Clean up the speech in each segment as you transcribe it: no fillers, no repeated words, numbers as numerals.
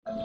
Hello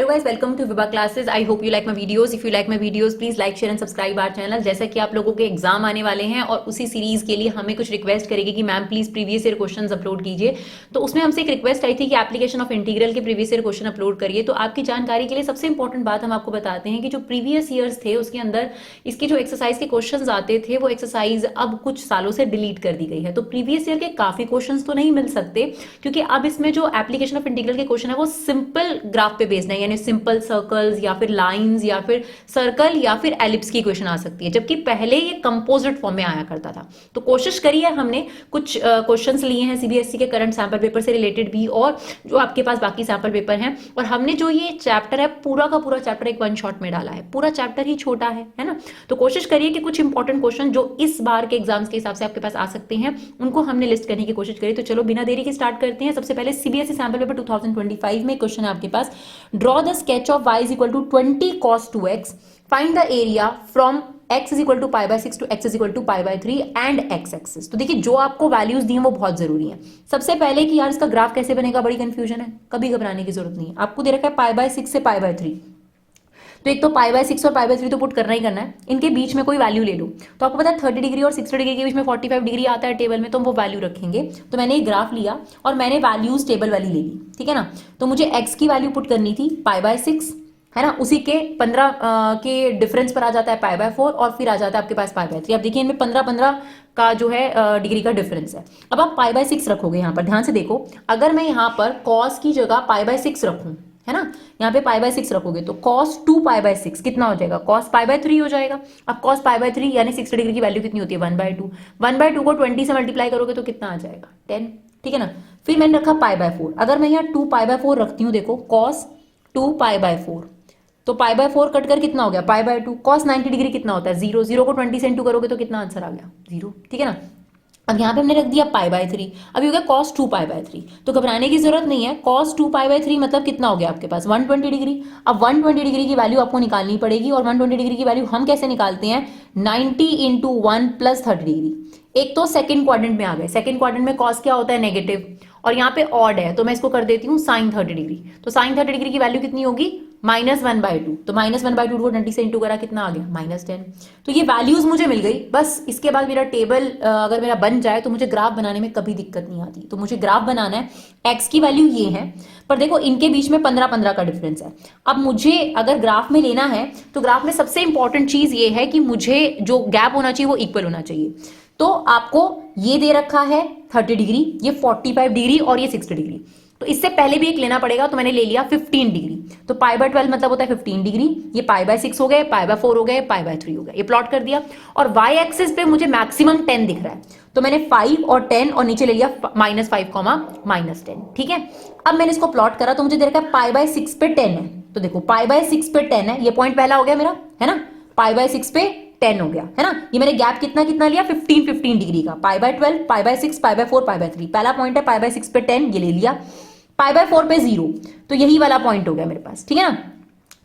guys, welcome to Vibha classes. I hope you like my videos. If you like my videos please like share and subscribe our channel. जैसा कि आप लोगों के exam आने वाले हैं और उसी सीरीज के लिए हमें कुछ रिक्वेस्ट करेगी कि ma'am please previous year questions upload कीजिए। तो उसमें हमसे एक रिक्वेस्ट आई थी कि एप्लीकेशन ऑफ इंटीग्रल के प्रीवियस ईयर क्वेश्चन अपलोड करिए। तो आपकी जानकारी के लिए सबसे इंपॉर्टेंट बात हम आपको बताते हैं कि जो प्रीवियस ईयर्स थे उसके अंदर इसके जो एक्सरसाइज के क्वेश्चन आते थे वो एक्सरसाइज अब कुछ सालों से डिलीट कर दी गई है। तो प्रीवियस ईयर के काफी क्वेश्चन तो नहीं मिल सकते, क्योंकि अब इसमें जो एप्लीकेशन ऑफ इंटीग्रल के क्वेश्चन है वो सिंपल ग्राफ पे बेस्ड है, यानी सिंपल सर्कल्स या फिर लाइंस या फिर सर्कल या फिर एलिप्स की इक्वेशन आ सकती है, जबकि पहले ये कंपोजिट फॉर्म में आया करता था। तो कोशिश करिए, हमने कुछ क्वेश्चंस लिए हैं सीबीएसई के करंट सैंपल पेपर से रिलेटेड भी, और जो आपके पास बाकी सैंपल पेपर हैं, और हमने जो ये चैप्टर है पूरा का पूरा चैप्टर एक वन शॉट में डाला है। पूरा चैप्टर ही छोटा है ना। तो कोशिश करिए कि कुछ इंपॉर्टेंट क्वेश्चन जो इस बार के एग्जाम्स के हिसाब से आपके पास आ सकते हैं उनको हमने लिस्ट करने की कोशिश करी। तो चलो बिना देरी के स्टार्ट करते हैं। सबसे पहले सीबीएसई सैंपल पेपर 2025 में क्वेश्चन है आपके पास, draw the sketch of y is equal to 20 cos 2x, find the area from x is equal to pi by 6 to x is equal to pi by 3 and x axis. तो देखिए, जो आपको values दी हैं वो बहुत जरूरी है। सबसे पहले कि यार इसका ग्राफ कैसे बनेगा, बड़ी कंफ्यूजन है, कभी घबराने की जरूरत नहीं है। आपको दे रखा है पाई बाय 6 से पाई बाय 3, तो एक तो पाई बाय 6 और पाई बाय 3 तो पुट करना ही करना है। इनके बीच में कोई वैल्यू ले लो, तो आपको पता है 30 डिग्री और 60 डिग्री के बीच में 45 डिग्री आता है टेबल में, तो हम वो वैल्यू रखेंगे। तो मैंने एक ग्राफ लिया और मैंने वैल्यूज टेबल वाली ले ली, ठीक है ना। तो मुझे x की वैल्यू पुट करनी थी पाई बाय 6, है ना। उसी के 15 के डिफरेंस पर आ जाता है पाई बाय 4 और फिर आ जाता है आपके पास पाई बाय 3। अब देखिए इनमें 15 का जो है डिग्री का डिफरेंस है। अब आप पाई बाय 6 रखोगे यहाँ पर, ध्यान से देखो, अगर मैं यहाँ पर कॉस की जगह पाई बाय 6 रखूँ, है ना, यहाँ पे पाई बाय 6 रखोगे तो cos 2 पाई बाय 6 कितना हो जाएगा, cos पाई बाय 3 हो जाएगा। अब cos पाई बाय 3 यानी 60 डिग्री की वैल्यू कितनी होती है, 1/2। 1/2 को 20 से मल्टीप्लाई करोगे तो कितना आ जाएगा, 10, ठीक है ना। फिर मैंने रखा पाई बाय 4, अगर मैं यहाँ 2 पाई बाय 4 रखती हूँ, देखो cos 2 पाई बाय 4, तो पाई बाय 4 कट कर कितना हो गया, पाई बाय 2। cos 90 डिग्री कितना होता है, 0, 0 को 20 से इंटू करोगे तो कितना आंसर आ गया, 0, ठीक है ना। अब यहाँ पे हमने रख दिया पाई बाय 3, अभी हो गया cos 2 पाई बाय 3। तो घबराने की जरूरत नहीं है, cos 2 पाई बाय 3 मतलब कितना हो गया आपके पास, 120 डिग्री। अब 120 डिग्री की वैल्यू आपको निकालनी पड़ेगी, और 120 डिग्री की वैल्यू हम कैसे निकालते हैं, 90 इंटू 1 प्लस 30 डिग्री। एक तो सेकंड क्वाड्रेंट में आ गए, सेकंड क्वाड्रेंट में cos क्या होता है, नेगेटिव, और यहाँ पे ऑड है, तो मैं इसको कर देती हूँ साइन 30 डिग्री। तो साइन 30 डिग्री की वैल्यू कितनी होगी, -1/2। तो -1/2 को 20 से इंटू करा, कितना आ गया, -10। तो ये वैल्यूज मुझे मिल गई। बस इसके बाद मेरा टेबल अगर मेरा बन जाए तो मुझे ग्राफ बनाने में कभी दिक्कत नहीं आती। तो मुझे ग्राफ बनाना है, एक्स की वैल्यू ये है, पर देखो इनके बीच में 15 का डिफरेंस है। अब मुझे अगर ग्राफ में लेना है तो ग्राफ में सबसे इंपॉर्टेंट चीज ये है कि मुझे जो गैप होना चाहिए वो इक्वल होना चाहिए। तो आपको ये दे रखा है 30 डिग्री, ये 45 डिग्री और ये 60 डिग्री, तो इससे पहले भी एक लेना पड़ेगा, तो मैंने ले लिया 15 डिग्री। तो पाई बाय 12 मतलब होता है 15 डिग्री, ये पाई बाय 6 हो गए, पाई बाय 4 हो गए, पाई बाय 3 हो गए, ये प्लॉट कर दिया। और वाई एक्सिस पे मुझे मैक्सिमम 10 दिख रहा है, तो मैंने 5 और 10 और नीचे ले लिया -5, -10, ठीक है। अब मैंने इसको प्लॉट करा तो मुझे दे रखा है पाई बाय 6 पे 10 है, तो देखो पाई बाय 6 पे 10 है, ये पॉइंट पहला हो गया मेरा, है ना, पाई बाय 6 पे 10 हो गया, है ना। ये मैंने गैप कितना कितना लिया, 15 डिग्री का, pi by 12, pi by 6, pi by 4, pi by 3। पहला पॉइंट है पाई बाय 6 पे 10, ये ले लिया। पाई बाय 4 पे 0, तो यही वाला पॉइंट हो गया मेरे पास, ठीक है ना।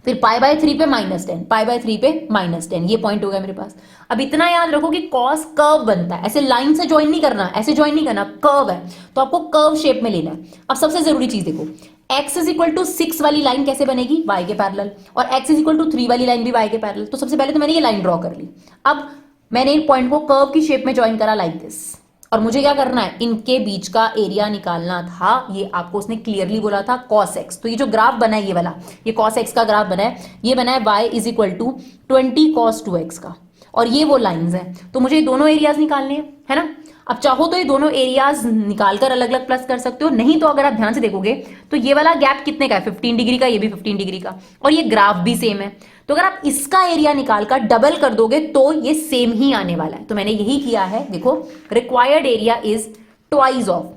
फिर पाई बाय 3 पे -10, पाई बाय 3 पे -10, ये पॉइंट हो गया मेरे पास। अब इतना याद रखो कि कॉस कर्व बनता है, ऐसे लाइन से ज्वाइन नहीं करना, ऐसे ज्वाइन नहीं करना, कर्व है, तो आपको कर्व शेप में लेना है। अब सबसे जरूरी चीज देखो, x इज इक्वल टू 6 वाली लाइन कैसे बनेगी, y के पैरेलल, और x इज इक्वल टू 3 वाली लाइन भी y के पैरेलल। तो सबसे पहले तो मैंने ये लाइन ड्रॉ कर ली। अब मैंने इन पॉइंट को कर्व की शेप में ज्वाइन करा लाइक दिस, और मुझे क्या करना है, इनके बीच का एरिया निकालना था। ये आपको उसने क्लियरली बोला था cos x। तो ये जो ग्राफ बना है ये वाला, ये cos x का ग्राफ बना है, ये बना है y is equal to 20 cos 2x का, और ये वो लाइंस हैं। तो मुझे दोनों एरियाज निकालने हैं, है ना। अब चाहो तो ये दोनों एरियाज निकालकर अलग अलग प्लस कर सकते हो, नहीं तो अगर आप ध्यान से देखोगे तो ये वाला गैप कितने का है, 15 डिग्री का, ये भी 15 डिग्री का, और ये ग्राफ भी सेम है। तो अगर आप इसका एरिया निकालकर डबल कर दोगे तो ये सेम ही आने वाला है। तो मैंने यही किया है, देखो, required area is twice of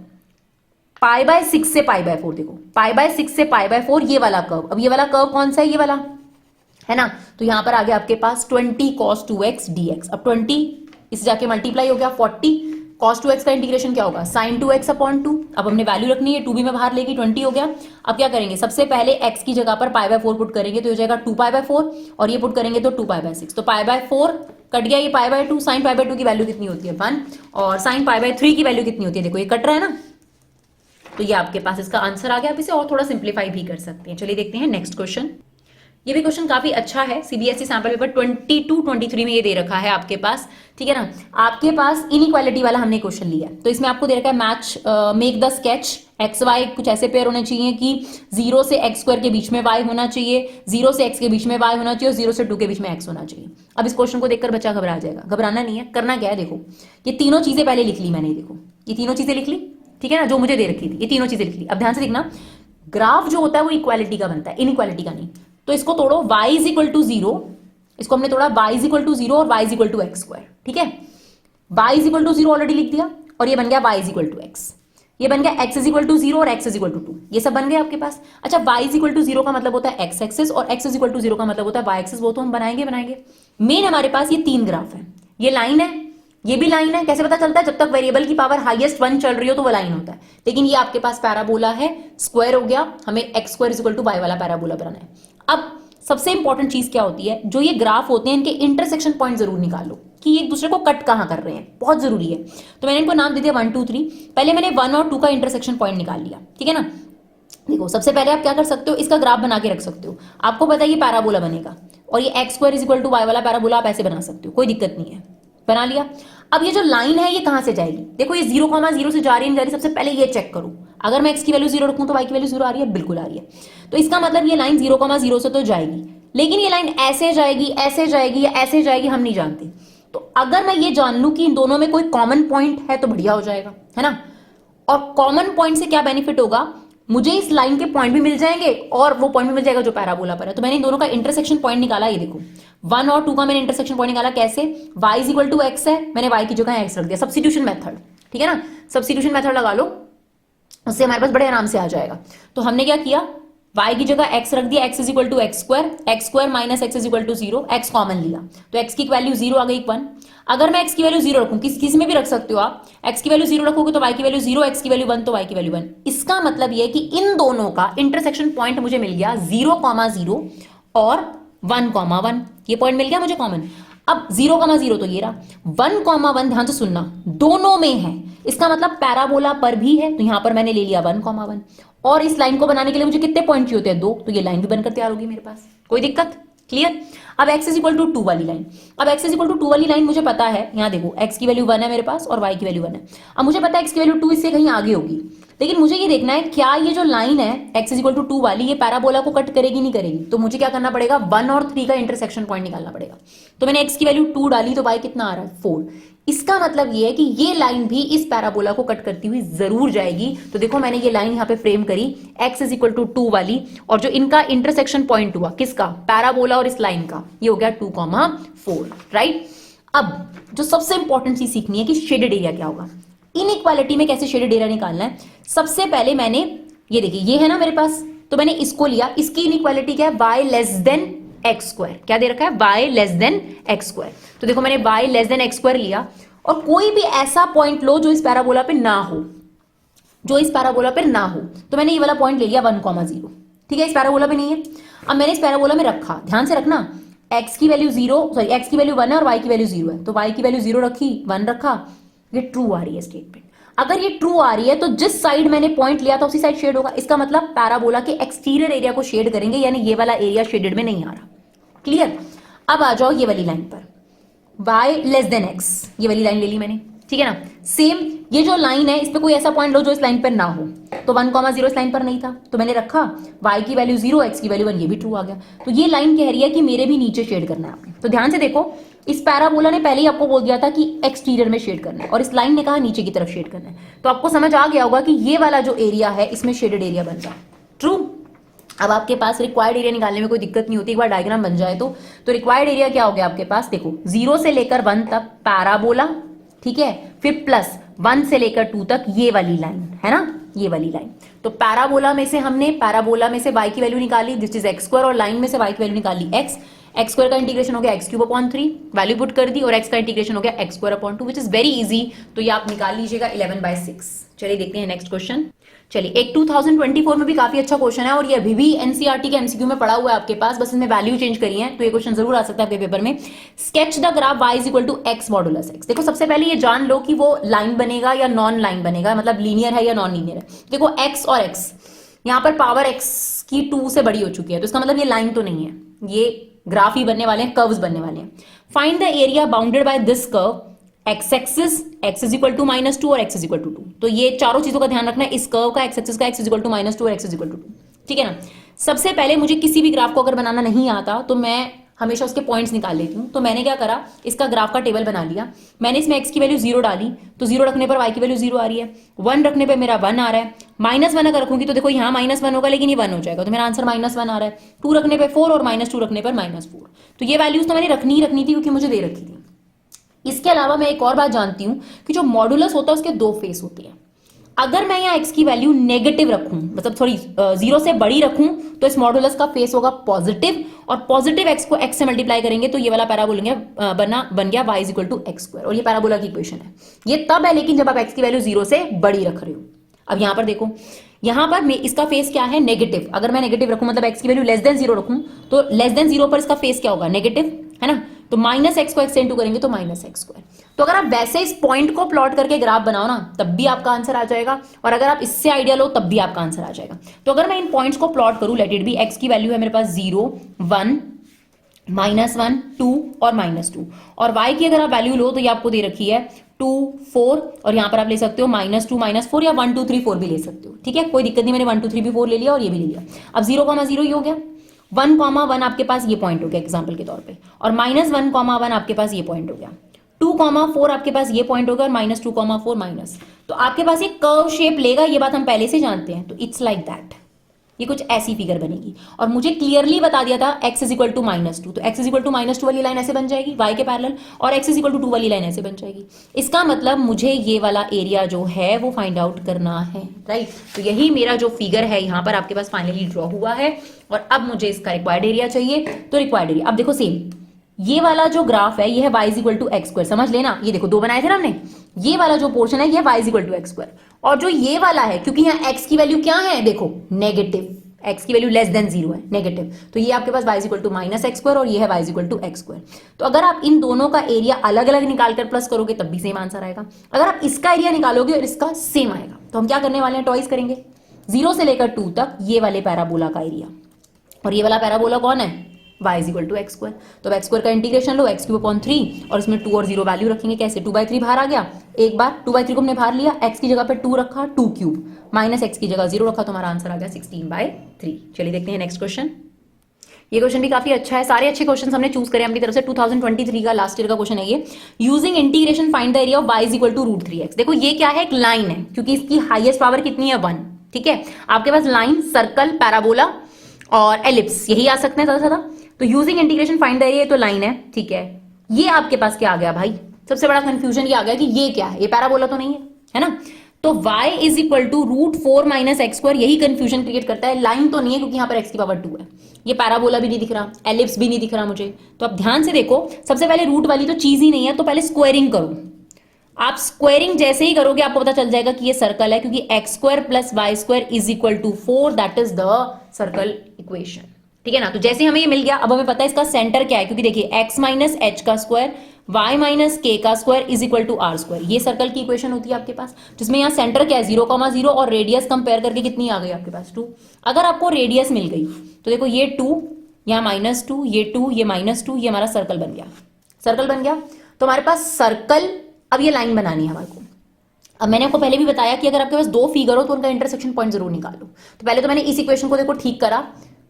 pi by 6 से पाई बाय 4। देखो पाई बाय 6 से पाई बाय 4, ये वाला कर्व। अब ये वाला कर्व कौन सा है, ये वाला, है ना। तो यहां पर आ गया आपके पास 20 cos 2x dx। अब 20 इस जाके मल्टीप्लाई हो गया 40 cos 2x का इंटीग्रेशन क्या होगा, sin 2x अपॉन 2। अब हमने वैल्यू रखनी है, 2b में बाहर लेगी 20 हो गया। अब क्या करेंगे, सबसे पहले x की जगह पर π/4 पुट करेंगे तो हो जाएगा 2π/4 और ये पुट करेंगे तो 2π/6। तो π/4 कट गया, ये π/2, sin π/2 की वैल्यू कितनी होती है 1 और sin π/3 की वैल्यू कितनी होती है, देखो ये कट रहा है ना, तो ये आपके पास इसका आंसर आ गया। आप इसे और थोड़ा सिंप्लीफाई भी कर सकते हैं। चलिए देखते हैं नेक्स्ट क्वेश्चन। ये भी क्वेश्चन काफी अच्छा है, सीबीएसई सैंपल पेपर 22-23 में ये दे रखा है आपके पास, ठीक है ना। आपके पास इनइक्वालिटी वाला हमने क्वेश्चन लिया, तो इसमें आपको दे रखा है match make the sketch x y कुछ ऐसे पेयर होने चाहिए कि 0 से x² के बीच में y होना चाहिए, 0 से x के बीच में y होना चाहिए और 0 से 2 के बीच में x होना चाहिए। अब इस क्वेश्चन को देखकर बच्चा घबरा जाएगा, घबराना नहीं है, करना क्या है, देखो ये तीनों चीजें पहले लिख ली मैंने, देखो ये तीनों चीजें लिख ली, ठीक है ना, जो मुझे दे रखी थी ये तीनों चीजें लिख ली। अब ध्यान से देखना, ग्राफ जो होता है वो इक्वालिटी का बनता है, इनइक्वालिटी का नहीं। तो इसको तोड़ो, y = 0, इसको हमने तोड़ा y = 0 और y = x², ठीक है। y = 0 ऑलरेडी लिख दिया और ये बन गया y = x, ये बन गया x = 0 और x = 2, ये सब बन गए आपके पास। अच्छा, y = 0 का मतलब होता है x एक्सिस और x = 0 का मतलब होता है y एक्सिस, वो तो हम बनाएंगे। मेन हमारे पास ये 3 ग्राफ है, ये लाइन है, ये भी लाइन है। कैसे पता चलता है, जब तक वेरिएबल की पावर हाईएस्ट 1 चल रही हो तो वो लाइन होता है। लेकिन ये आपके पास पैराबोला है, स्क्वायर हो गया, हमें x² = y वाला पैराबोला बनाना है। अब सबसे इंपॉर्टेंट चीज क्या होती है, जो ये ग्राफ होते हैं इनके इंटरसेक्शन पॉइंट जरूर निकालो कि एक दूसरे को कट कहां कर रहे हैं, बहुत जरूरी है। तो मैंने इनको नाम दे दिया 1 2 3। पहले मैंने 1 और 2 का इंटरसेक्शन पॉइंट निकाल लिया, ठीक है ना। देखो सबसे पहले आप क्या कर सकते हो, इसका ग्राफ बना के रख सकते हो, आपको पता है ये पैराबोला बनेगा और ये x² = y वाला पैराबोला आप ऐसे बना सकते हो, कोई दिक्कत नहीं है, बना लिया। अब ये जो लाइन है ये कहां से जाएगी, देखो ये 0,0 से जा रही है, नहीं जा रही, सबसे पहले ये चेक करो। अगर मैं x की वैल्यू 0 रखूं तो y की वैल्यू 0 आ रही है, बिल्कुल आ रही है। तो इसका मतलब ये लाइन 0,0 से तो जाएगी, लेकिन ये लाइन ऐसे जाएगी, ऐसे जाएगी या ऐसे जाएगी, हम नहीं जानते। तो अगर मैं ये जान लूं कि इन दोनों में कोई कॉमन पॉइंट है तो बढ़िया हो जाएगा, है ना। और कॉमन पॉइंट से क्या बेनिफिट होगा, मुझे इस लाइन के पॉइंट भी मिल जाएंगे और वो पॉइंट भी मिल जाएगा जो पैराबोला पर है। तो मैंने इन दोनों का इंटरसेक्शन पॉइंट निकाला, ये देखो 1 और 2 का मैंने इंटरसेक्शन पॉइंट निकाला। कैसे, y = x है, मैंने y की जगह x रख दिया, सब्स्टिट्यूशन मेथड, ठीक है ना। सब्स्टिट्यूशन मेथड लगा लो, उससे हमारे पास बड़े आराम से आ जाएगा। तो हमने क्या किया, y की जगह x रख दिया, x = x² - x = 0, x common लिया तो x की वैल्यू 0 आ गई 1। अगर मैं x की वैल्यू 0 रखूं, किसी में भी रख सकते हो आप, x की वैल्यू 0 रखोगे तो y की वैल्यू 0, x की वैल्यू 1 तो y की वैल्यू 1। इसका मतलब यह है कि इन दोनों का इंटरसेक्शन पॉइंट मुझे मिल गया 0,0 और 1,1, ये पॉइंट मिल गया मुझे कॉमन। अब 0,0 तो ये रहा, 1,1 ध्यान से सुनना, दोनों में है, इसका मतलब पैराबोला पर भी है, तो यहां पर मैंने ले लिया 1,1। और इस लाइन को बनाने के लिए मुझे कितने पॉइंट चाहिए होते हैं, 2, तो ये लाइन भी बनकर तैयार होगी मेरे पास, कोई दिक्कत, क्लियर। अब x = 2 वाली लाइन, अब x = 2 वाली लाइन मुझे पता है, यहां देखो x की वैल्यू 1 है मेरे पास और y की वैल्यू 1 है। अब मुझे पता है x की वैल्यू 2 इससे कहीं आगे होगी, लेकिन मुझे ये देखना है क्या ये जो लाइन है x = 2 वाली, ये पैराबोला को कट करेगी नहीं करेगी। तो मुझे क्या करना पड़ेगा, 1 और 3 का इंटरसेक्शन पॉइंट निकालना पड़ेगा। तो मैंने x की वैल्यू 2 डाली तो y कितना आ रहा है 4। इसका मतलब ये है कि ये लाइन भी इस पैराबोला को कट करती हुई जरूर जाएगी। तो देखो मैंने ये लाइन यहां पे फ्रेम करी x = 2 वाली, और जो इनका इंटरसेक्शन पॉइंट हुआ किसका, पैराबोला और इस लाइन का, ये हो गया 2,4, राइट। अब जो सबसे इंपॉर्टेंट चीज सीखनी है कि शेडेड एरिया क्या होगा, इनइक्वालिटी में कैसे शेडेड एरिया निकालना है। सबसे पहले मैंने ये देखिए, ये है ना मेरे पास, तो मैंने इसको लिया, इसकी इनइक्वालिटी क्या है, y x², क्या दे रखा है, y x²। तो देखो मैंने y x² लिया, और कोई भी ऐसा पॉइंट लो जो इस पैराबोला पे ना हो, जो इस पैराबोला पे ना हो। तो मैंने ये वाला पॉइंट ले लिया 1,0, ठीक है, इस पैराबोला पे नहीं है। अब मैंने इस पैराबोला में रखा, ध्यान से रखना, x की वैल्यू 1 है और y की वैल्यू 0 है, तो y की वैल्यू 0 रखी, 1 रखा, ये ट्रू आ रही है स्टेटमेंट। अगर ये ट्रू आ रही है तो जिस साइड मैंने पॉइंट लिया था उसी साइड शेड होगा। इसका मतलब पैराबोला के एक्सटीरियर एरिया को शेड करेंगे, यानी ये वाला एरिया शेडेड में नहीं आ रहा, क्लियर। अब आ जाओ ये वाली लाइन पर, y x, ये वाली लाइन ले ली मैंने, ठीक है ना। सेम ये जो लाइन है इस पे कोई ऐसा पॉइंट लो जो इस लाइन पर ना हो, तो 1,0 इस लाइन पर नहीं था, तो मैंने रखा, y की वैल्यू 0, x की वैल्यू 1, ये भी ट्रू आ गया। तो ये लाइन कह रही है कि मेरे भी नीचे शेड करना है आपने। तो ध्यान से देखो, इस पैराबोला ने पहले ही आपको बोल दिया था कि एक्सटीरियर में शेड करना है, और इस लाइन ने कहा नीचे की तरफ शेड करना है। तो आपको समझ आ गया होगा कि ये वाला जो एरिया है इसमें शेडेड एरिया बन रहा है, ट्रू। अब आपके पास रिक्वायर्ड एरिया निकालने में कोई दिक्कत नहीं होती, एक बार डायग्राम बन जाए तो रिक्वायर्ड एरिया क्या हो गया आपके पास, देखो 0 से लेकर 1 तक पैराबोला, ठीक है, फिर प्लस 1 से लेकर 2 तक ये वाली लाइन है ना, ये वाली लाइन। तो पैराबोला में से हमने पैराबोला में से y की वैल्यू निकाली, दिस इज x², और लाइन में से y की वैल्यू निकाली x। एक्स स्क्वायर का इंटीग्रेशन हो गया x cube upon 3, value put कर दी, और एक्स का इंटीग्रेशन हो गया x square upon 2, which is very easy. तो ये आप निकाल लीजिएगा 11/6। चलिए देखते हैं नेक्स्ट क्वेश्चन। चलिए एक 2024 में भी काफी अच्छा क्वेश्चन है और ये अभी भी एनसीईआरटी के एमसीक्यू में पड़ा हुआ है आपके पास, बस इसमें वैल्यू चेंज करी है, तो ये क्वेश्चन जरूर आ सकता है आपके पेपर में। Sketch the graph y is equal to x modulus x। देखो सबसे पहले ये जान लो कि वो लाइन बनेगा या नॉन लाइन बनेगा, मतलब लीनियर है या नॉन लीनियर है। देखो x और x, यहाँ पर पावर x की 2 से बड़ी हो चुकी है, तो इसका मतलब ये लाइन तो नहीं है, ये ग्राफ ही बनने वाले हैं, कर्व्स बनने वाले हैं। Find the area bounded by this curve x axis x is equal to -2 और x इज इक्वल टू 2। तो ये चारों चीजों का ध्यान रखना है, इस कर्व का, एक्स एक्सिस का, x इज इक्वल टू -2 और x इज इक्वल टू 2, ठीक है ना। सबसे पहले मुझे किसी भी ग्राफ को अगर बनाना नहीं आता तो मैं हमेशा उसके पॉइंट्स निकाल लेती हूँ। तो मैंने क्या करा, इसका ग्राफ का टेबल बना लिया, मैंने इसमें x की वैल्यू 0 डाली, तो 0 रखने पर y की वैल्यू 0 आ रही है, 1 रखने पर मेरा 1 आ रहा है, -1 अगर रखूंगी तो देखो यहाँ -1 होगा लेकिन ये 1 हो जाएगा, तो मेरा आंसर -1 आ रहा है। 2 रखने पर 4 और -2 रखने पर -4। तो ये वैल्यूज तो मैंने रखनी ही रखनी थी क्योंकि मुझे दे रखी थी। इसके अलावा मैं एक और बात जानती हूं कि जो मॉडुलस होता है उसके 2 फेस होते हैं। अगर मैं यहाँ x की वैल्यू नेगेटिव रखूं, मतलब थोड़ी 0 से बड़ी रखूं, तो इस मॉडुलस का फेस होगा पॉजिटिव, और पॉजिटिव x को x से मल्टीप्लाई करेंगे तो ये वाला पैराबोला बन गया y is equal to x square, और ये पैराबोला की इक्वेशन है। ये तब है लेकिन जब आप x की वैल्यू 0 से बड़ी रख रहे हो। अब यहां पर देखो, यहां पर इसका फेस क्या है, नेगेटिव। अगर मैं नेगेटिव रखूं, मतलब x की वैल्यू लेस देन 0 रखूं, तो लेस देन 0 पर इसका फेस क्या होगा, नेगेटिव, है ना। तो -x को x से इंटू करेंगे तो -x स्क्वायर। तो अगर आप वैसे इस पॉइंट को प्लॉट करके ग्राफ बनाओ ना, तब भी आपका आंसर आ जाएगा, और अगर आप इससे आइडिया लो तब भी आपका आंसर आ जाएगा। तो अगर मैं इन पॉइंट्स को प्लॉट करूं, लेट इट बी, x की वैल्यू है मेरे पास 0, 1, -1, 2 और -2, और y की अगर आप वैल्यू लो तो ये आपको दे रखी है 2, 4, और यहां पर आप ले सकते हो -2, -4 या 1, 2, 3, 4 भी ले सकते हो, ठीक है, कोई दिक्कत नहीं। मैंने 1, 2, 3 भी 4 ले लिया और ये भी ले लिया। अब 0,0 ही हो गया, 1,1 आपके पास ये पॉइंट हो गया एग्जाम्पल के तौर पे, और -1,1 आपके पास ये पॉइंट हो गया, 2,4 आपके पास ये पॉइंट हो गया, और -2,4 माइनस, तो आपके पास ये कर्व शेप लेगा, ये बात हम पहले से जानते हैं। तो इट्स लाइक दैट, ये कुछ ऐसी फिगर बनेगी, और मुझे क्लियरली बता दिया था x इज इक्वल टू -2, तो x इज इक्वल टू -2 वाली लाइन ऐसे बन जाएगी y के पैरेलल, और x इज इक्वल टू 2 वाली लाइन ऐसे बन जाएगी। इसका मतलब मुझे ये वाला एरिया जो है वो फाइंड आउट करना है, राइट। तो यही मेरा जो फिगर है यहाँ पर आपके पास फाइनली ड्रॉ हुआ है, और अब मुझे इसका रिक्वायर्ड एरिया चाहिए। तो रिक्वायर्ड एरिया, अब देखो सेम ये वाला जो ग्राफ है ये है y is equal to x square, समझ लेना, ये देखो 2 बनाए थे ना हमने, ये वाला जो पोर्शन है ये y is equal to x square, और जो ये वाला है, क्योंकि यहाँ x की वैल्यू क्या है, देखो नेगेटिव, x की वैल्यू लेस देन 0 है, नेगेटिव, तो ये आपके पास y is equal to -x square, और ये है y is equal to x square. तो अगर आप इन दोनों का एरिया अलग अलग निकालकर प्लस करोगे तब भी सेम आंसर आएगा। अगर आप इसका एरिया निकालोगे और इसका सेम आएगा, तो हम क्या करने वाले हैं, टॉइस करेंगे 0 से लेकर 2 तक ये वाले पैराबोला का एरिया, और ये वाला पैराबोला कौन है, y is equal to x square. तो अब एक्स स्क्वायर का इंटीग्रेशन लो, x क्यूब अपॉन 3, और इसमें 2 और 0 वैल्यू रखेंगे, कैसे, 2/3 बाहर आ गया, एक बार 2/3 को हमने बाहर लिया, x की जगह पे 2 रखा, 2 क्यूब, -x की जगह 0 रखा, तो हमारा आंसर आ गया 16/3। चलिए देखते हैं नेक्स्ट क्वेश्चन। ये क्वेश्चन भी काफी अच्छा है, सारे अच्छे क्वेश्चन हमने चूज करे अपनी तरफ से, 2023 का लास्ट ईयर का क्वेश्चन है ये। Using integration find the area of y is equal to √3x। देखो ये क्या है, एक लाइन है, क्योंकि इसकी हाईएस्ट पावर कितनी है, 1, ठीक है। आपके पास लाइन, सर्कल, पैराबोला और एलिप्स यही आ सकते हैं ज्यादा से ज्यादा। तो using integration find the area, तो लाइन है, ठीक है। ये आपके पास क्या आ गया भाई, सबसे बड़ा कंफ्यूजन ये आ गया कि ये क्या है, ये पैराबोला तो नहीं है ना। तो y is equal to √4 - x square, यही कंफ्यूजन क्रिएट करता है। लाइन तो नहीं है क्योंकि यहाँ पर x की पावर 2 है, ये पैराबोला भी नहीं दिख रहा, एलिप्स भी नहीं दिख रहा मुझे। तो अब ध्यान से देखो, सबसे पहले रूट वाली तो चीज ही नहीं है, तो पहले स्क्वायरिंग करो। आप स्क्वायरिंग जैसे ही करोगे आपको पता चल जाएगा कि ये सर्कल है, क्योंकि x square plus y square is equal to 4, that is the circle equation, ठीक है ना। तो जैसे हमें ये मिल गया, अब हमें पता है इसका सेंटर क्या है, क्योंकि देखिए x माइनस एच का स्क्वायर, y माइनस के का square is equal to r square, ये सर्कल की इक्वेशन होती है आपके पास, जिसमें यहाँ सेंटर क्या है 0,0, और रेडियस कंपेयर करके कितनी आ गई आपके पास 2। अगर आपको रेडियस मिल गई तो देखो ये 2, यहाँ -2, ये 2, ये -2, ये हमारा सर्कल बन गया, सर्कल बन गया। तो हमारे पास सर्कल, अब ये लाइन बनानी है हमारे को। अब मैंने आपको पहले भी बताया कि अगर आपके पास 2 फिगर हो तो उनका इंटरसेक्शन पॉइंट जरूर निकालो। तो पहले तो मैंने इस इक्वेशन को देखो ठीक करा,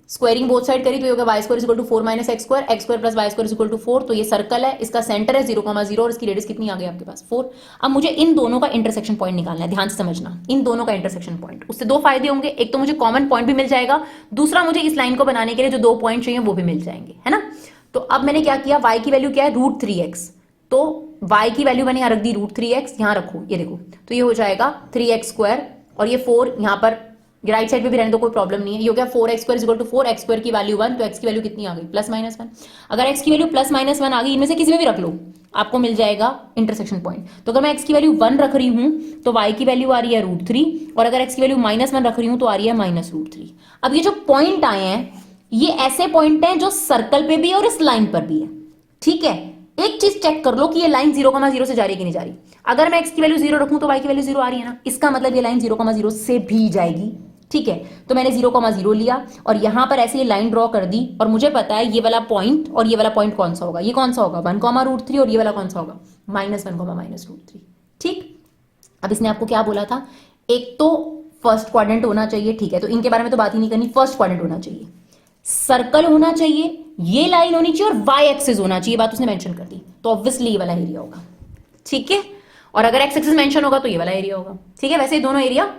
स्क्वायरिंग बोथ साइड करी, तो ये होगा y square is equal to 4 - x square, x square plus y square is equal to 4। तो ये सर्कल है, इसका सेंटर है 0,0, और इसकी रेडियस कितनी आ गई आपके पास 4। अब मुझे इन दोनों का इंटरसेक्शन पॉइंट निकालना है, ध्यान से समझना, इन दोनों का इंटरसेक्शन पॉइंट, उससे 2 फायदे होंगे, एक तो मुझे कॉमन पॉइंट भी मिल जाएगा, दूसरा मुझे इस लाइन को बनाने के लिए जो 2 पॉइंट चाहिए वो भी मिल जाएंगे, है ना। तो अब मैंने क्या किया, y की वैल्यू क्या है √3x, तो y की वैल्यू मैंने यहाँ रख दी √3x, यहाँ रखो, ये देखो, तो ये हो जाएगा 3x स्क्वायर, और ये 4 यहाँ पर ये राइट साइड पे भी रहने दो, कोई प्रॉब्लम नहीं है। ये हो गया 4x² = 4, x² की वैल्यू 1, तो x की वैल्यू कितनी आ गई +-1। अगर x की वैल्यू +-1 आ गई, इनमें से किसी में भी रख लो, आपको मिल जाएगा इंटरसेक्शन पॉइंट। तो अगर मैं x की वैल्यू 1 रख रही हूं तो y की वैल्यू आ रही है √3, और अगर x की वैल्यू -1 रख रही हूं तो आ रही है -√3। अब ये जो पॉइंट आए हैं ये ऐसे पॉइंट हैं जो सर्कल पे भी है और इस लाइन पर भी है, ठीक है। एक चीज चेक कर लो कि ये लाइन 0,0 से जा रही है कि नहीं जा रही। अगर मैं x की वैल्यू 0 रखूं तो y की वैल्यू 0 आ रही है ना, इसका मतलब ये लाइन 0,0 से भी जाएगी, ठीक है। तो मैंने 0,0 लिया और यहां पर ऐसे ये लाइन ड्रॉ कर दी, और मुझे पता है ये वाला पॉइंट और ये वाला पॉइंट कौन सा होगा, ये कौन सा होगा 1,√3, और ये वाला कौन सा होगा -1,-√3, ठीक। अब इसने आपको क्या बोला था, एक तो फर्स्ट क्वाड्रेंट होना चाहिए, ठीक है, तो इनके बारे में तो बात ही नहीं करनी, फर्स्ट क्वाड्रेंट होना चाहिए, सर्कल होना चाहिए, ये लाइन होनी चाहिए और y एक्सिस होना चाहिए, बात उसने मेंशन कर दी, तो ऑब्वियसली ये वाला एरिया होगा, ठीक है। और अगर x एक्सिस मेंशन होगा तो ये वाला एरिया होगा, ठीक है। वैसे दोनों एरिया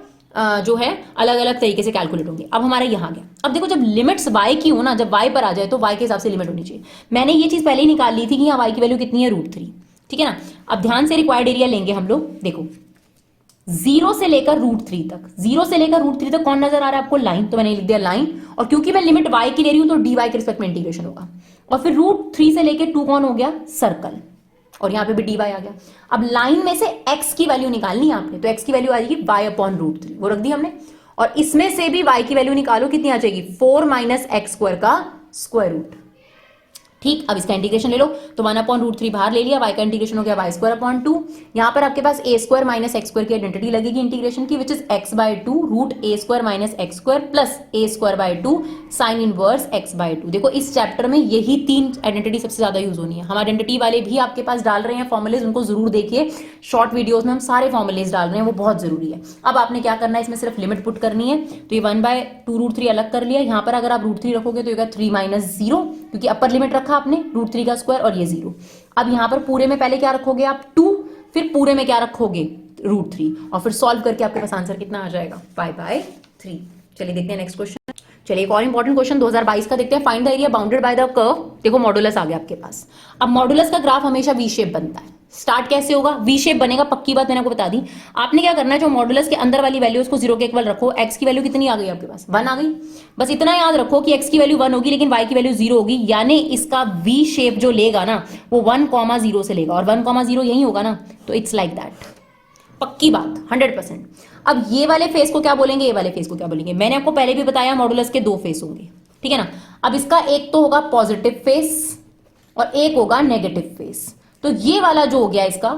जो है अलग अलग तरीके से कैलकुलेट होंगे। अब हमारा यहां गया, अब देखो जब लिमिट्स y की हो ना, जब y पर आ जाए तो y के हिसाब से लिमिट होनी चाहिए। मैंने ये चीज पहले ही निकाल ली थी कि यहाँ y की वैल्यू कितनी है √3, ठीक है ना। अब ध्यान से रिक्वायर्ड एरिया लेंगे हम लोग, देखो 0 से लेकर √3 तक, 0 से लेकर √3 तक कौन नजर आ रहा है आपको, लाइन, तो मैंने लिख दिया लाइन, और क्योंकि मैं लिमिट y की ले रही हूं तो dy के रिस्पेक्ट में इंटीग्रेशन होगा, और फिर √3 से लेकर 2 कौन हो गया, सर्कल, और यहां पे भी dy आ गया। अब लाइन में से x की वैल्यू निकालनी है आपने, तो x की वैल्यू आ जाएगी y/√3, वो रख दी हमने, और इसमें से भी y की वैल्यू निकालो, कितनी आ जाएगी 4 - x² का स्क्वायर रूट, ठीक। अब इसका इंटीग्रेशन ले लो, तो 1/√3 बाहर ले लिया, y का इंटीग्रेशन हो गया y²/2। यहां पर आपके पास a² - x² की आइडेंटिटी लगेगी इंटीग्रेशन की, which is x/2 √a² - x² plus a²/2 sine inverse x/2। देखो इस चैप्टर में यही 3 आइडेंटिटी सबसे ज्यादा यूज होनी है। हम आइडेंटिटी वाले भी आपके पास डाल रहे हैं फॉर्मुलेज, उनको जरूर देखिए, शॉर्ट वीडियोज में हम सारे फॉर्मुलेज डाल रहे हैं, वो बहुत जरूरी है। अब आपने क्या करना है, इसमें सिर्फ लिमिट पुट करनी है, तो ये 1/2√3 अलग कर लिया, यहां पर अगर आप √3 रखोगे तो ये 3 - 0, क्योंकि अपर लिमिट रखा आपने √3 का स्क्वायर और ये 0। अब यहां पर पूरे में पहले क्या रखोगे आप 2, फिर पूरे में क्या रखोगे √3, और फिर सॉल्व करके आपके पास आंसर कितना आ जाएगा 5/3। चलिए देखते हैं नेक्स्ट क्वेश्चन। चलिए एक और इंपॉर्टेंट क्वेश्चन 2022 का देखते हैं। Find the area bounded by the curve. देखो मॉडुलस आ गया आपके पास। अब मॉडुलस का ग्राफ हमेशा वी शेप बनता है। स्टार्ट कैसे होगा, वी शेप बनेगा, पक्की बात मैंने आपको बता दी। आपने क्या करना है, जो मॉडुलस के अंदर वाली वैल्यू उसको 0 के इक्वल रखो। एक्स की वैल्यू कितनी आ गई आपके पास 1 आ गई। बस इतना याद रखो कि एक्स की वैल्यू 1 होगी लेकिन वाई की वैल्यू 0 होगी, यानी इसका वी शेप जो लेगा ना वो 1,0 से लेगा, और 1,0 यही होगा ना, तो इट्स लाइक दैट, पक्की बात 100%। अब ये वाले फेस को क्या बोलेंगे, ये वाले फेस को क्या बोलेंगे, मैंने आपको पहले भी बताया मॉडुलस के 2 फेस होंगे, ठीक है ना। अब इसका एक तो होगा पॉजिटिव फेस और एक होगा नेगेटिव फेस। तो ये वाला जो हो गया इसका,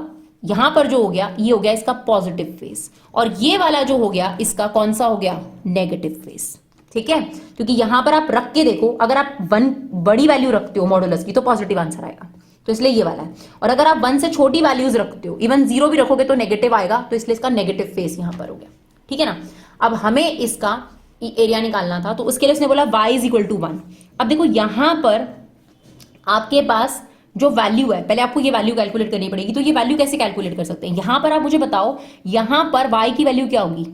यहां पर जो हो गया ये हो गया इसका पॉजिटिव फेस, और ये वाला जो हो गया इसका कौन सा हो गया, नेगेटिव फेस, ठीक है। क्योंकि यहां पर आप रख के देखो, अगर आप 1 बड़ी वैल्यू रखते हो मॉडुलस की तो पॉजिटिव आंसर आएगा, तो इसलिए ये वाला है। और अगर आप 1 से छोटी वैल्यूज रखते हो, इवन 0 भी रखोगे तो नेगेटिव आएगा, तो इसलिए इसका नेगेटिव फेस यहां पर हो गया, ठीक है ना। अब हमें इसका एरिया निकालना था, तो उसके लिए उसने बोला y = 1। अब देखो यहां पर आपके पास जो वैल्यू है, पहले आपको ये वैल्यू कैलकुलेट करनी पड़ेगी। तो ये वैल्यू कैसे कैलकुलेट कर सकते हैं, यहां पर आप मुझे बताओ, यहां पर y की वैल्यू क्या होगी,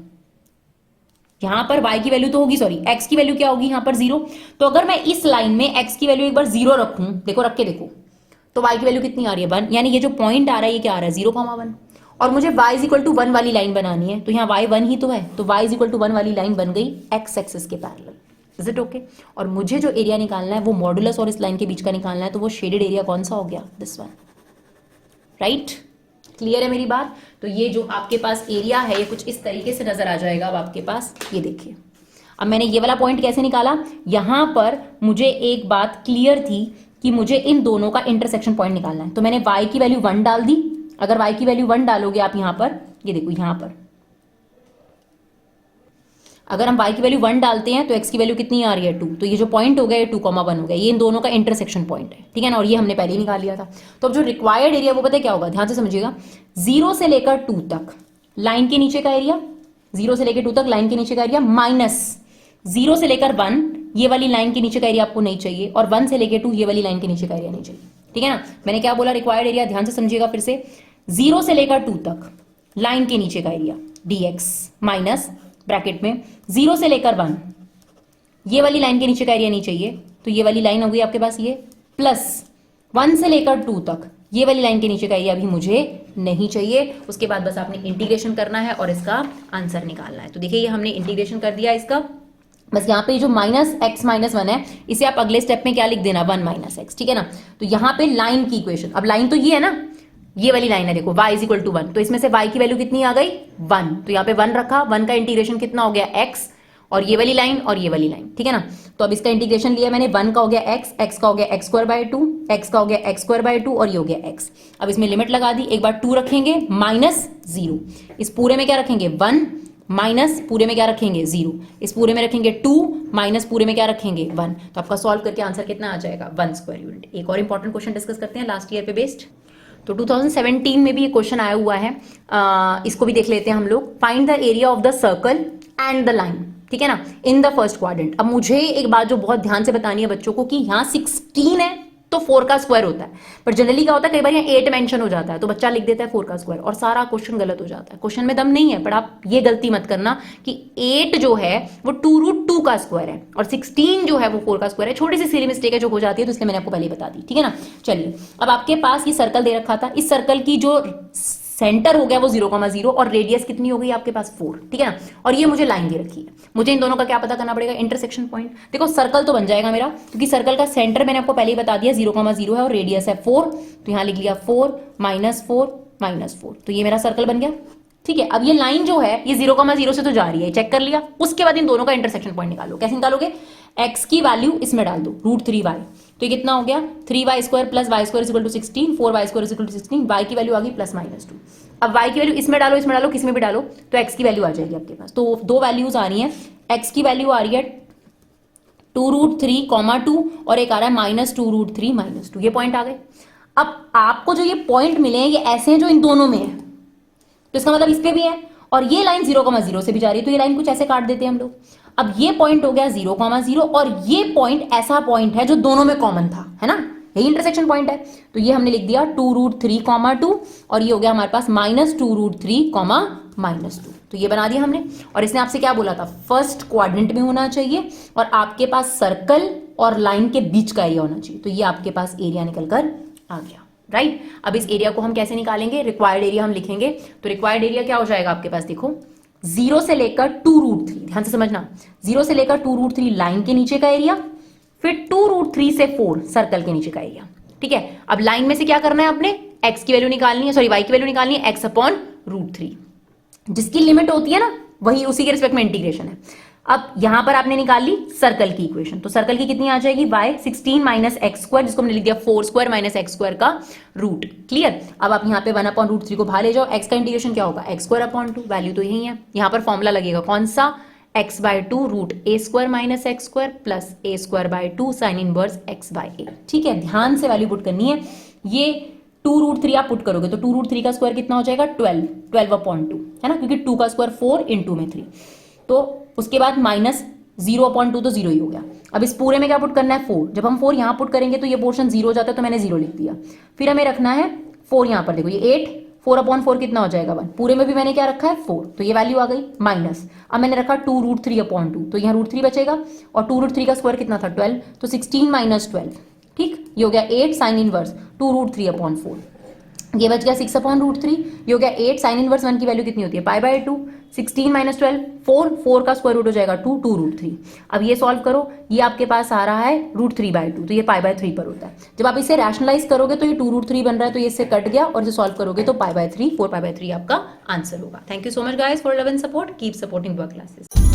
यहां पर y की वैल्यू तो होगी, सॉरी x की वैल्यू क्या होगी यहां पर 0। तो अगर मैं इस लाइन में x की वैल्यू एक बार 0 रखूं, देखो रख के देखो, तो y की वैल्यू कितनी आ रही है 1, यानी ये जो पॉइंट आ रहा है ये क्या आ रहा है 0,1, और मुझे y = 1 वाली लाइन बनानी है, तो यहाँ y 1 ही तो है, तो y = 1 वाली लाइन बन गई x एक्सिस के पैरेलल। Is it okay. और मुझे जो एरिया निकालना है वो मॉडुलस और इस लाइन के बीच का निकालना है, तो वो शेडेड एरिया कौन सा हो गया, दिस वन, राइट। क्लियर है मेरी बात। तो ये जो आपके पास एरिया है ये कुछ इस तरीके से नजर आ जाएगा। अब आपके पास ये देखिए, अब मैंने ये वाला पॉइंट कैसे निकाला, यहां पर मुझे एक बात क्लियर थी कि मुझे इन दोनों का इंटरसेक्शन पॉइंट निकालना है, तो मैंने y की वैल्यू 1 डाल दी। अगर y की वैल्यू 1 डालोगे आप यहां पर, ये देखो यहां पर अगर हम y की वैल्यू 1 डालते हैं तो x की वैल्यू कितनी आ रही है 2, तो ये जो पॉइंट हो गया ये 2,1 हो गया, ये इन दोनों का इंटरसेक्शन पॉइंट है, ठीक है ना। और ये हमने पहले ही निकाल लिया था। तो अब जो रिक्वायर्ड एरिया वो पता है क्या होगा, ध्यान से समझिएगा, 0 से लेकर 2 तक लाइन के नीचे का एरिया, 0 से लेकर 2 तक लाइन के नीचे का एरिया, माइनस 0 से लेकर 1 ये वाली लाइन के नीचे का एरिया आपको नहीं चाहिए, और 1 से लेकर 2 ये वाली लाइन के नीचे का एरिया नहीं चाहिए, ठीक है ना। मैंने क्या बोला, रिक्वायर्ड एरिया, ध्यान से समझिएगा फिर से, 0 से लेकर 2 तक लाइन के नीचे का एरिया dx माइनस ब्रैकेट में 0 से लेकर 1 ये वाली लाइन के नीचे का एरिया नहीं चाहिए, तो ये वाली लाइन हो गई आपके पास ये, प्लस 1 से लेकर 2 तक ये वाली लाइन के नीचे का एरिया भी मुझे नहीं चाहिए। उसके बाद बस आपने इंटीग्रेशन करना है और इसका आंसर निकालना है। तो देखिए ये हमने इंटीग्रेशन कर दिया इसका, बस यहाँ पे जो -x-1 है इसे आप अगले स्टेप में क्या लिख देना, 1 - x, ठीक है ना। तो यहाँ पे लाइन की इक्वेशन, अब लाइन तो ये है ना, ये वाली लाइन है देखो, y = 1, तो इसमें से y की वैल्यू कितनी आ गई 1, तो यहाँ पे 1 रखा, 1 का इंटीग्रेशन कितना हो गया x, और ये वाली लाइन और ये वाली लाइन, ठीक है ना। तो अब इसका इंटीग्रेशन लिया मैंने, 1 का हो गया x का हो गया x²/2, x का हो गया x²/2 और ये हो गया x। अब इसमें लिमिट लगा दी, एक बार 2 रखेंगे -0, इस पूरे में क्या रखेंगे 1, माइनस पूरे में क्या रखेंगे 0, इस पूरे में रखेंगे 2, माइनस पूरे में क्या रखेंगे 1। तो आपका सॉल्व करके आंसर कितना आ जाएगा 1² यूनिट। एक और इंपॉर्टेंट क्वेश्चन डिस्कस करते हैं लास्ट ईयर पे बेस्ड। तो 2017 में भी ये क्वेश्चन आया हुआ है, इसको भी देख लेते हैं हम लोग। Find the area of the circle and the line, ठीक है ना, इन द फर्स्ट क्वाड्रेंट। अब मुझे एक बात जो बहुत ध्यान से बतानी है बच्चों को कि यहाँ 16 है तो 4 का स्क्वायर होता है, पर जनरली क्या होता है कई बार यहाँ 8 मेंशन हो जाता है तो बच्चा लिख देता है 4 का स्क्वायर और सारा क्वेश्चन गलत हो जाता है। क्वेश्चन में दम नहीं है, पर आप ये गलती मत करना कि 8 जो है वो 2√2 का स्क्वायर है और 16 जो है वो 4 का स्क्वायर है। छोटी सी सिली मिस्टेक है जो हो जाती है, तो इसलिए मैंने आपको पहले बता दी, ठीक है ना। चलिए, अब आपके पास ये सर्कल दे रखा था, इस सर्कल की जो सेंटर हो गया वो 0,0 और रेडियस कितनी हो गई आपके पास 4, ठीक है ना। और ये मुझे लाइन दे रखी है, मुझे इन दोनों का क्या पता करना पड़ेगा, इंटरसेक्शन पॉइंट। देखो सर्कल तो बन जाएगा मेरा, क्योंकि सर्कल का सेंटर मैंने आपको पहले ही बता दिया 0,0 है और रेडियस है 4, तो यहां लिख लिया 4 -4 -4, तो ये मेरा सर्कल बन गया, ठीक है। अब ये लाइन जो है ये 0,0 से तो जा रही है, चेक कर लिया। उसके बाद इन दोनों का इंटरसेक्शन पॉइंट निकालो। कैसे निकालोगे, x की वैल्यू इसमें डाल दो, √3y, तो ये कितना हो गया 3y² + y² = 16, 4y² = 16, y की वैल्यू आ गई +-2। अब y की वैल्यू इसमें डालो किस में भी डालो, तो x की वैल्यू आ जाएगी आपके पास। तो दो वैल्यूज आ रही हैं, x की वैल्यू आ रही है 2√3, 2 और एक आ रहा है -2√3 -2, ये पॉइंट आ गए। अब आपको जो ये पॉइंट मिले हैं ये ऐसे हैं जो इन दोनों में है, तो इसका मतलब इस पे भी है, और ये लाइन 0,0 से भी जा रही है, तो ये लाइन कुछ ऐसे काट देते हैं हम लोग। अब ये पॉइंट हो गया 0,0 और ये पॉइंट ऐसा पॉइंट है जो दोनों में कॉमन था, है ना, यही इंटरसेक्शन पॉइंट है। तो ये हमने लिख दिया 2√3, 2 और ये हो गया हमारे पास -2√3, -2, तो ये बना दिया हमने। और इसने आपसे क्या बोला था, फर्स्ट क्वाड्रेंट में होना चाहिए और आपके पास सर्कल और लाइन के बीच का एरिया होना चाहिए, तो ये आपके पास एरिया निकल कर आ गया, राइट। अब इस एरिया को हम कैसे निकालेंगे, रिक्वायर्ड एरिया हम लिखेंगे। तो रिक्वायर्ड एरिया क्या हो जाएगा आपके पास, देखो 0 से लेकर 2√3, ध्यान से समझना, 0 से लेकर 2√3 लाइन के नीचे का एरिया, फिर 2√3 से 4 सर्कल के नीचे का एरिया, ठीक है। अब लाइन में से क्या करना है, आपने x की वैल्यू निकालनी है, सॉरी y की वैल्यू निकालनी है, x/√3, जिसकी लिमिट होती है ना वही उसी के रिस्पेक्ट में इंटीग्रेशन है। अब यहां पर आपने निकाल ली सर्कल की इक्वेशन, तो सर्कल की कितनी आ जाएगी y 16 - x², जिसको हमने लिख दिया 4² - x² का रूट, क्लियर। अब आप यहाँ पे 1/√3 को बाहर ले जाओ, x का इंटीग्रेशन क्या होगा x²/2, वैल्यू तो यही है। यहां पर फॉर्मूला लगेगा कौन सा, x/2 √a² - x² plus a²/2 sin inverse x/a, ठीक है। ध्यान से वैल्यू पुट करनी है। ये 2√3 आप पुट करोगे तो 2√3 का स्क्वायर कितना हो जाएगा 12/2, है ना, क्योंकि 2 का स्क्वायर 4 × में 3, तो उसके बाद -0/2 तो 0 ही हो गया। अब इस पूरे में क्या पुट करना है 4, जब हम 4 यहां पुट करेंगे तो ये पोर्शन 0 हो जाता है, तो मैंने 0 लिख दिया। फिर हमें रखना है 4 यहां पर, देखो ये 8, 4/4 कितना हो जाएगा 1, पूरे में भी मैंने क्या रखा है 4, तो ये वैल्यू आ गई माइनस। अब मैंने रखा 2√3/2, तो यहाँ √3 बचेगा और 2√3 का स्क्वायर कितना था 12, तो 16 - 12, ठीक, ये हो गया 8 sin इनवर्स 2√3/4, ये बच गया 6/√3, ये हो गया 8 sin इनवर्स 1 की वैल्यू कितनी होती है π/2, 16 - 12 4 का स्क्वायर रूट हो जाएगा 2, 2√3। अब ये सॉल्व करो, ये आपके पास आ रहा है √3/2, तो ये π/3 पर होता है। जब आप इसे रैशनलाइज करोगे तो ये 2√3 बन रहा है, तो ये इससे कट गया, और इसे सॉल्व करोगे तो π/3 4 π/3 आपका आंसर होगा। Thank you so much guys for love and support, keep supporting our classes.